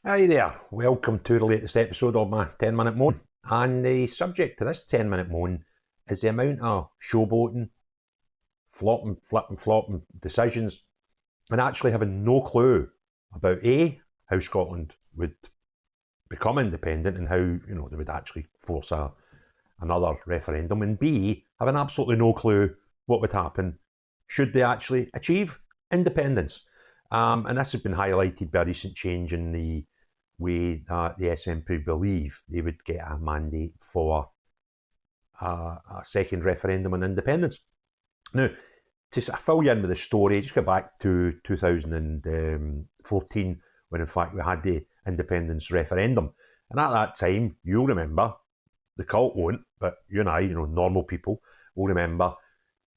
Hi there, welcome to the latest episode of my 10-minute moan. And the subject to this 10-minute moan is the amount of showboating, flopping decisions, and actually having no clue about A, how Scotland would become independent and how they would actually force another referendum, and B, having absolutely no clue what would happen should they actually achieve independence. And this has been highlighted by a recent change in the way that the SNP believe they would get a mandate for a second referendum on independence. Now, to fill you in with the story, just go back to 2014 when in fact we had the independence referendum. And at that time, you'll remember, the cult won't, but you and I, normal people will remember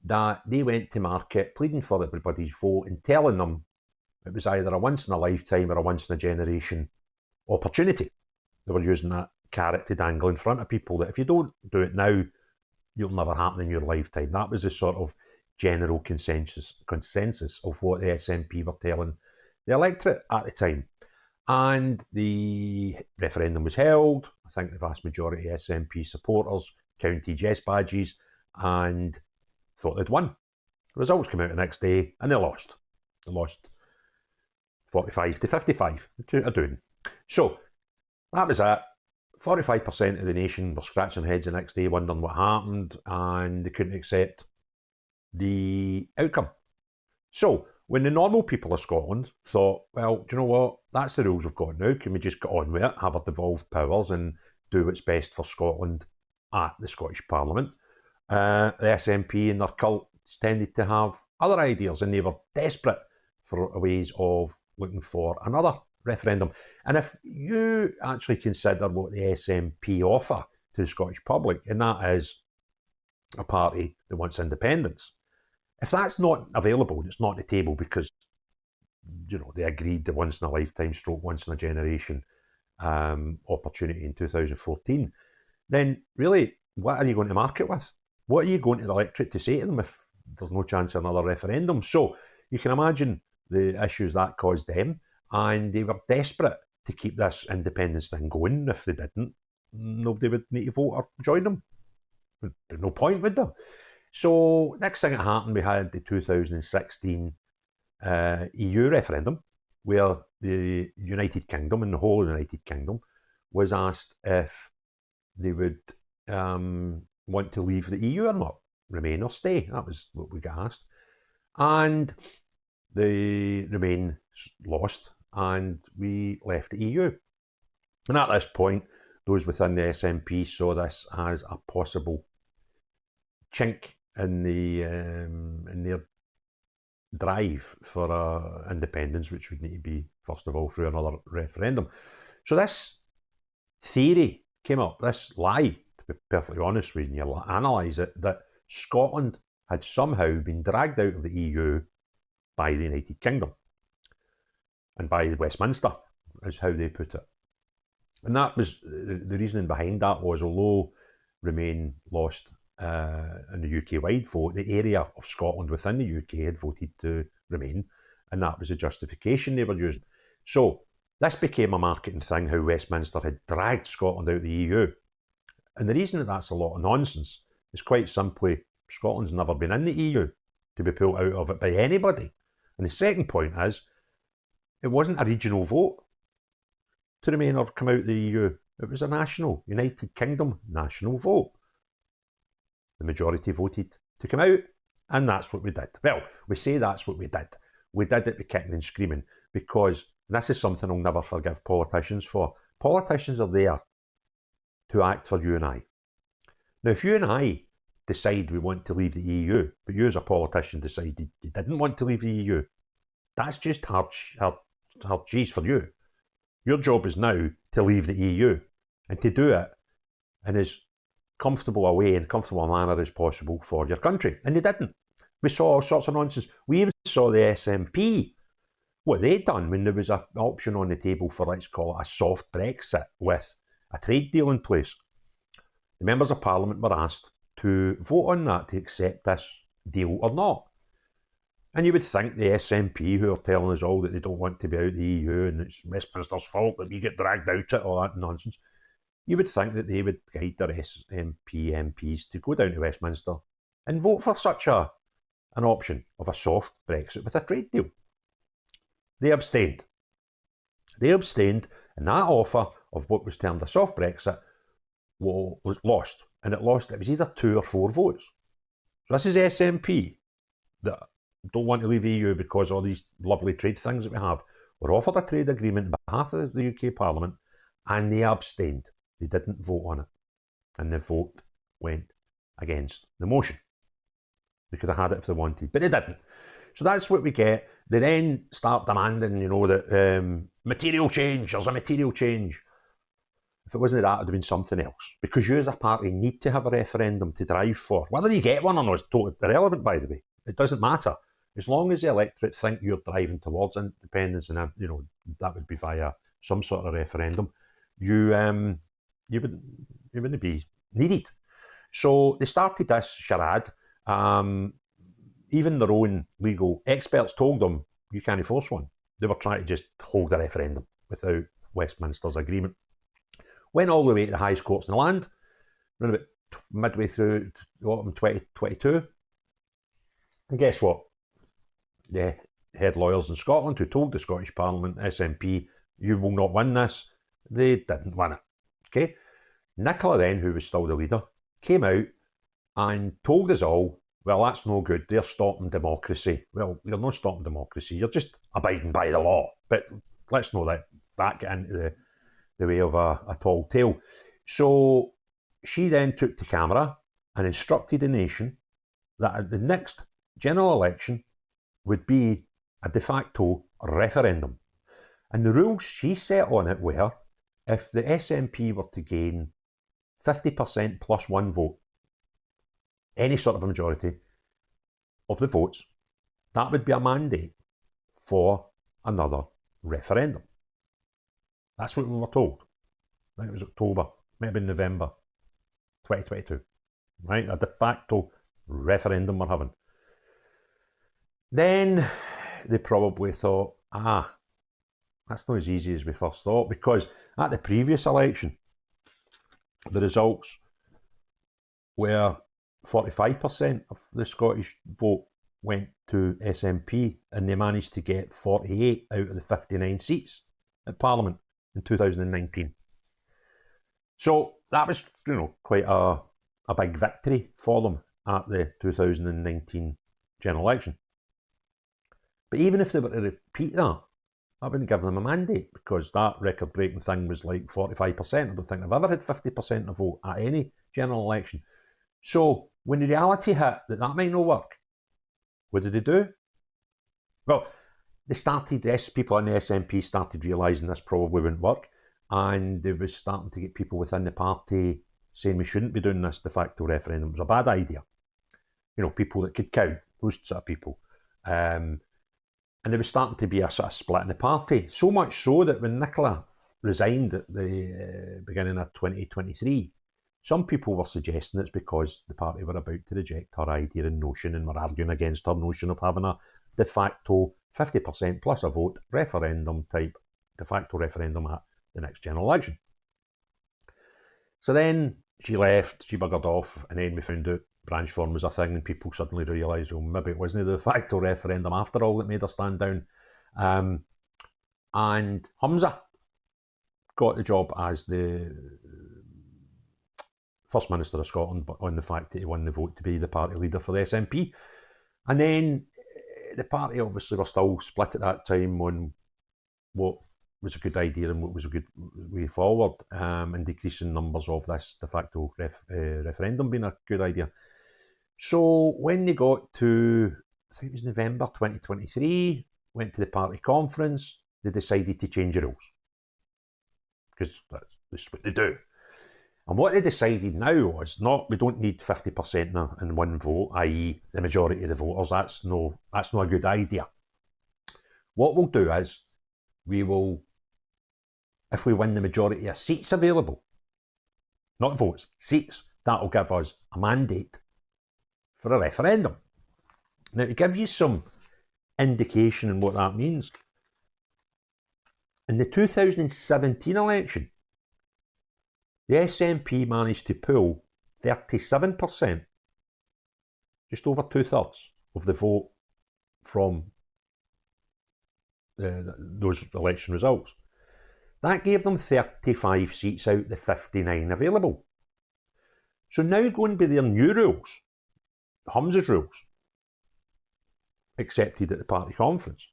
that they went to market pleading for everybody's vote and telling them it was either a once in a lifetime or a once in a generation opportunity. They were using that carrot to dangle in front of people that if you don't do it now, it'll never happen in your lifetime. That was the sort of general consensus of what the SNP were telling the electorate at the time. And the referendum was held. I think the vast majority of SNP supporters counted yes badges and thought they'd won. The results came out the next day and they lost. They lost 45 to 55, a doing. So that was it. 45% of the nation were scratching their heads the next day wondering what happened, and they couldn't accept the outcome. So when the normal people of Scotland thought, well, do you know what, that's the rules we've got now, can we just get on with it, have our devolved powers and do what's best for Scotland at the Scottish Parliament, the SNP and their cult tended to have other ideas, and they were desperate for ways of looking for another referendum. And if you actually consider what the SNP offer to the Scottish public, and that is a party that wants independence, if that's not available, it's not at the table because they agreed the once in a lifetime stroke once in a generation opportunity in 2014, then really, what are you going to market with? What are you going to the electorate to say to them if there's no chance of another referendum? So you can imagine the issues that caused them, and they were desperate to keep this independence thing going. If they didn't, nobody would need to vote or join them. There'd be no point, would there? So next thing that happened, we had the 2016 EU referendum, where the United Kingdom and the whole of the United Kingdom was asked if they would want to leave the EU or not, remain or stay. That was what we got asked. And the Remain lost, and we left the EU. And at this point, those within the SNP saw this as a possible chink in their drive for independence, which would need to be, first of all, through another referendum. So this theory came up, this lie, to be perfectly honest with you, analyse it, that Scotland had somehow been dragged out of the EU by the United Kingdom and by Westminster, is how they put it. And that was the reasoning behind that was, although Remain lost in the UK-wide vote, the area of Scotland within the UK had voted to Remain, and that was the justification they were using. So this became a marketing thing, how Westminster had dragged Scotland out of the EU. And the reason that that's a lot of nonsense is quite simply, Scotland's never been in the EU to be pulled out of it by anybody. And the second point is, it wasn't a regional vote to remain or come out of the EU. It was a national, United Kingdom national vote. The majority voted to come out, and that's what we did. Well, we say that's what we did. We did it with kicking and screaming, because this is something I'll never forgive politicians for. Politicians are there to act for you and I. Now, if you and I decide we want to leave the EU, but you as a politician decided you didn't want to leave the EU, that's just hard cheese for you. Your job is now to leave the EU, and to do it in as comfortable a way and comfortable a manner as possible for your country. And they didn't. We saw all sorts of nonsense. We even saw the SNP, what they'd done when there was an option on the table for, let's call it, a soft Brexit with a trade deal in place. The members of Parliament were asked to vote on that, to accept this deal or not. And you would think the SNP, who are telling us all that they don't want to be out of the EU and it's Westminster's fault that we get dragged out it, all that nonsense, you would think that they would guide their SNP MPs to go down to Westminster and vote for such an option of a soft Brexit with a trade deal. They abstained. And that offer of what was termed a soft Brexit was lost. And it was either 2 or 4 votes. So this is SNP that don't want to leave the EU because of all these lovely trade things that we have. Were offered a trade agreement on behalf of the UK Parliament and they abstained. They didn't vote on it. And the vote went against the motion. They could have had it if they wanted, but they didn't. So that's what we get. They then start demanding, that material change, there's a material change. If it wasn't that, it would have been something else. Because you as a party need to have a referendum to drive for. Whether you get one or not is totally irrelevant, by the way. It doesn't matter. As long as the electorate think you're driving towards independence, and that would be via some sort of referendum, you wouldn't be needed. So they started this charade. Even their own legal experts told them you can't force one. They were trying to just hold a referendum without Westminster's agreement. Went all the way to the highest courts in the land, around about midway through autumn 2022. And guess what? The head lawyers in Scotland who told the Scottish Parliament, SNP, you will not win this, they didn't win it. Okay? Nicola then, who was still the leader, came out and told us all, well, that's no good, they're stopping democracy. Well, you're not stopping democracy, you're just abiding by the law. But let's not let that get into the way of a tall tale. So she then took to camera and instructed the nation that at the next general election would be a de facto referendum. And the rules she set on it were, if the SNP were to gain 50% plus 1 vote, any sort of a majority of the votes, that would be a mandate for another referendum. That's what we were told. I think it was October, maybe November 2022. Right? A de facto referendum we're having. Then they probably thought, that's not as easy as we first thought, because at the previous election, the results were 45% of the Scottish vote went to SNP, and they managed to get 48 out of the 59 seats at Parliament in 2019. So that was, quite a big victory for them at the 2019 general election. But even if they were to repeat that, I wouldn't give them a mandate, because that record-breaking thing was like 45%. I don't think they've ever had 50% of vote at any general election. So when the reality hit that might not work, what did they do? Well, people in the SNP started realising this probably wouldn't work, and they were starting to get people within the party saying we shouldn't be doing this de facto referendum. It was a bad idea. People that could count, those sort of people. And there was starting to be a sort of split in the party. So much so that when Nicola resigned at the beginning of 2023, some people were suggesting it's because the party were about to reject her idea and notion, and were arguing against her notion of having a de facto 50% plus a vote referendum type de facto referendum at the next general election. So then she left, she buggered off, and then we found out branch form was a thing, and people suddenly realised, well, maybe it wasn't the de facto referendum after all that made her stand down. And Humza got the job as the First Minister of Scotland, but on the fact that he won the vote to be the party leader for the SNP. And then the party obviously were still split at that time on what was a good idea and what was a good way forward, and decreasing numbers of this de facto referendum being a good idea. So when they got to, I think it was November 2023, went to the party conference, they decided to change the rules. Because that's what they do. And what they decided now was we don't need 50% in one vote, i.e. the majority of the voters. That's not a good idea. What we'll do is, if we win the majority of seats available, not votes, seats, that'll give us a mandate for a referendum. Now, to give you some indication in what that means. In the 2017 election, the SNP managed to pull 37%, just over 2/3 of the vote from those election results. That gave them 35 seats out of the 59 available. So now going by their new rules, Humza's rules, accepted at the party conference,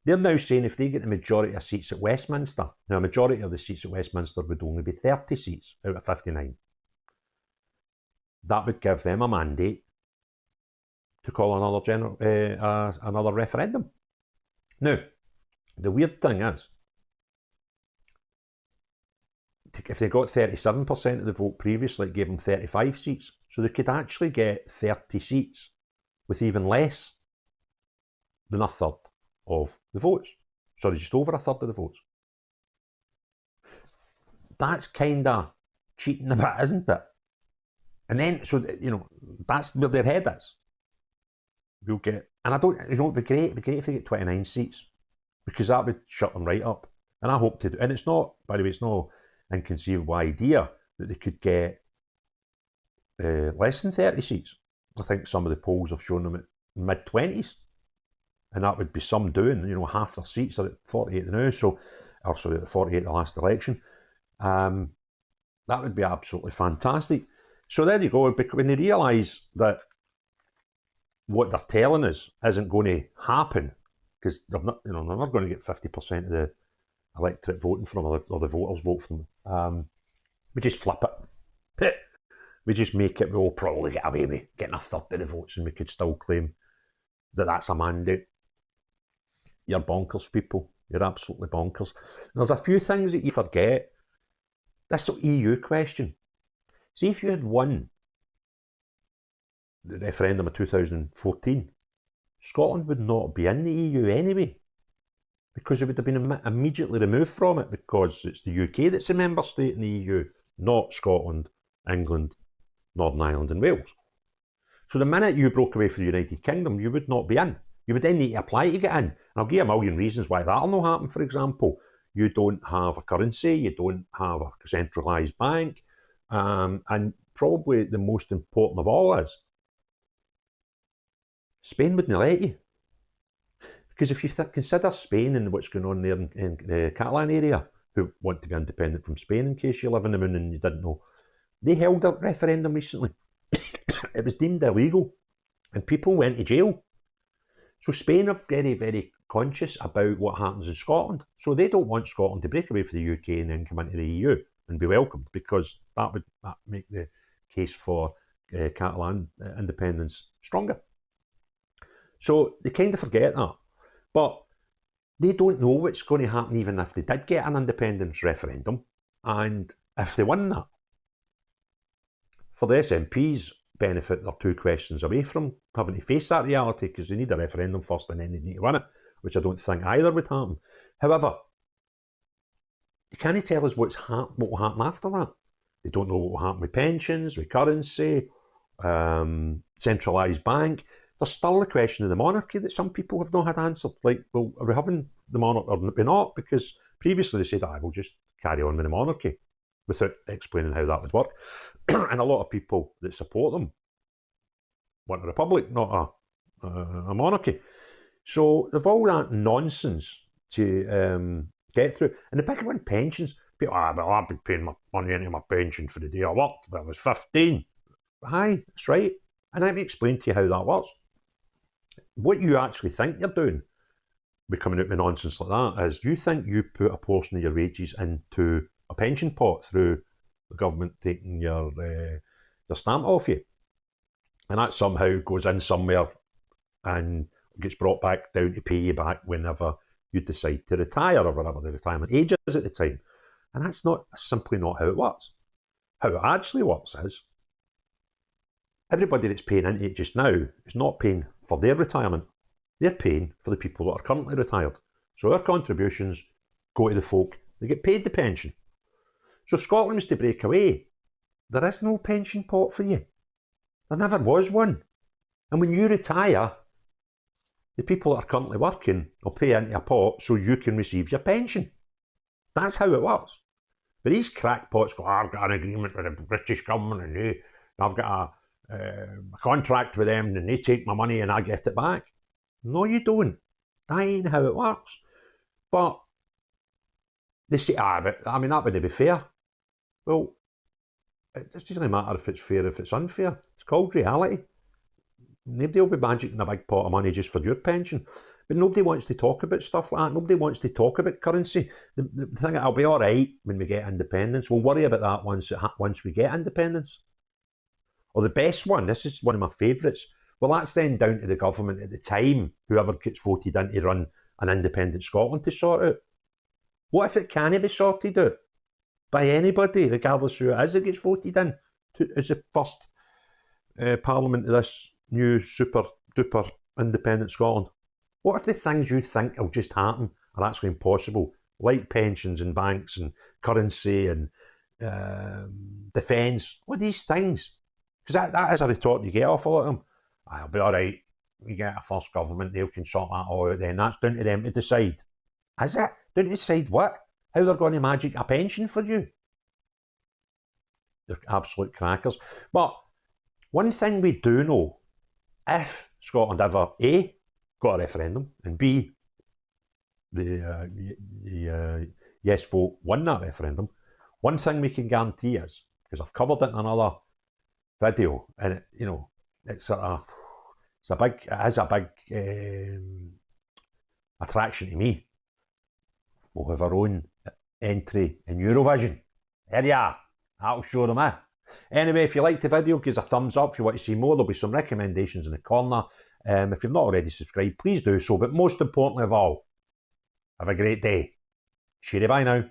they're now saying if they get the majority of seats at Westminster, now a majority of the seats at Westminster would only be 30 seats out of 59. That would give them a mandate to call another referendum. Now, the weird thing is, if they got 37% of the vote previously, it gave them 35 seats. So they could actually get 30 seats with even less than a third of the votes. Sorry, just over a third of the votes. That's kind of cheating a bit, isn't it? And then, so, that's where their head is. We'll get, and I don't, it'd be great if they get 29 seats, because that would shut them right up. And I hope to do, and it's not, by the way, it's no inconceivable idea that they could get less than 30 seats. I think some of the polls have shown them at mid-20s. And that would be some doing, half their seats are at 48 now, at 48 the last election. That would be absolutely fantastic. So there you go. When they realise that what they're telling us isn't going to happen, because they're never going to get 50% of the electorate voting for them, or the voters vote for them. We just flip it. We just make it, we'll probably get away with getting a third of the votes, and we could still claim that that's a mandate. You're bonkers, people. You're absolutely bonkers. And there's a few things that you forget. This EU question. See, if you had won the referendum of 2014, Scotland would not be in the EU anyway, because it would have been immediately removed from it, because it's the UK that's a member state in the EU, not Scotland, England, Northern Ireland and Wales. So the minute you broke away from the United Kingdom, you would not be in. You would then need to apply to get in. And I'll give you a million reasons why that'll not happen. For example, you don't have a currency, you don't have a centralised bank, and probably the most important of all is, Spain wouldn't let you. Because if you consider Spain and what's going on there in the Catalan area, who want to be independent from Spain, in case you live in the moon and you didn't know, they held a referendum recently. It was deemed illegal, and people went to jail. So Spain are very, very conscious about what happens in Scotland. So they don't want Scotland to break away from the UK and then come into the EU and be welcomed, because that would make the case for Catalan independence stronger. So they kind of forget that. But they don't know what's going to happen even if they did get an independence referendum, and if they won that. For the SNP's benefit, they're 2 questions away from having to face that reality, because they need a referendum first and then they need to win it, which I don't think either would happen. However, they can't tell us what will happen after that. They don't know what will happen with pensions, with currency, centralised bank. There's still the question of the monarchy that some people have not had answered. Like, well, are we having the monarchy or are we not? Because previously they said, we'll just carry on with the monarchy, without explaining how that would work. And a lot of people that support them want a republic, not a monarchy. So they've all that nonsense to get through. And the big one, pensions. People, well, I've been paying my money into my pension for the day I worked when I was 15. Aye, that's right. And let me explain to you how that works. What you actually think you're doing with coming out with nonsense like that is, you think you put a portion of your wages into a pension pot through the government taking your stamp off you, and that somehow goes in somewhere and gets brought back down to pay you back whenever you decide to retire, or whatever the retirement age is at the time. And that's simply not how it works. How it actually works is, everybody that's paying into it just now is not paying for their retirement. They're paying for the people that are currently retired. So our contributions go to the folk that get paid the pension. So if Scotland was to break away, there is no pension pot for you. There never was one. And when you retire, the people that are currently working will pay into a pot so you can receive your pension. That's how it works. But these crackpots go, I've got an agreement with the British government and I've got a contract with them and they take my money and I get it back. No, you don't. That ain't how it works. But they say, but I mean, that wouldn't be fair. Well, it doesn't really matter if it's fair, if it's unfair. It's called reality. Nobody will be magicking a big pot of money just for your pension. But nobody wants to talk about stuff like that. Nobody wants to talk about currency. The thing, I'll be all right when we get independence. We'll worry about that once we get independence. Or the best one, this is one of my favourites. Well, that's then down to the government at the time, whoever gets voted in to run an independent Scotland, to sort out. What if it can't be sorted out by anybody, regardless who it is that gets voted in as the first parliament of this new super duper independent Scotland? What if the things you think will just happen are actually impossible, like pensions and banks and currency and defence? What are these things? Because that is a retort you get off a lot of them. I'll be all right. We get a first government, they can sort that all out then. That's down to them to decide. Is it? Down to decide what? How they're going to magic a pension for you? They're absolute crackers. But one thing we do know, if Scotland ever A, got a referendum, and B, the yes vote won that referendum, one thing we can guarantee is, because I've covered it in another video, and it is a big attraction to me. We'll have our own entry in Eurovision. There you are. That'll show them, Anyway, if you liked the video, give us a thumbs up. If you want to see more, there'll be some recommendations in the corner. If you've not already subscribed, please do so. But most importantly of all, have a great day. Cheery bye now.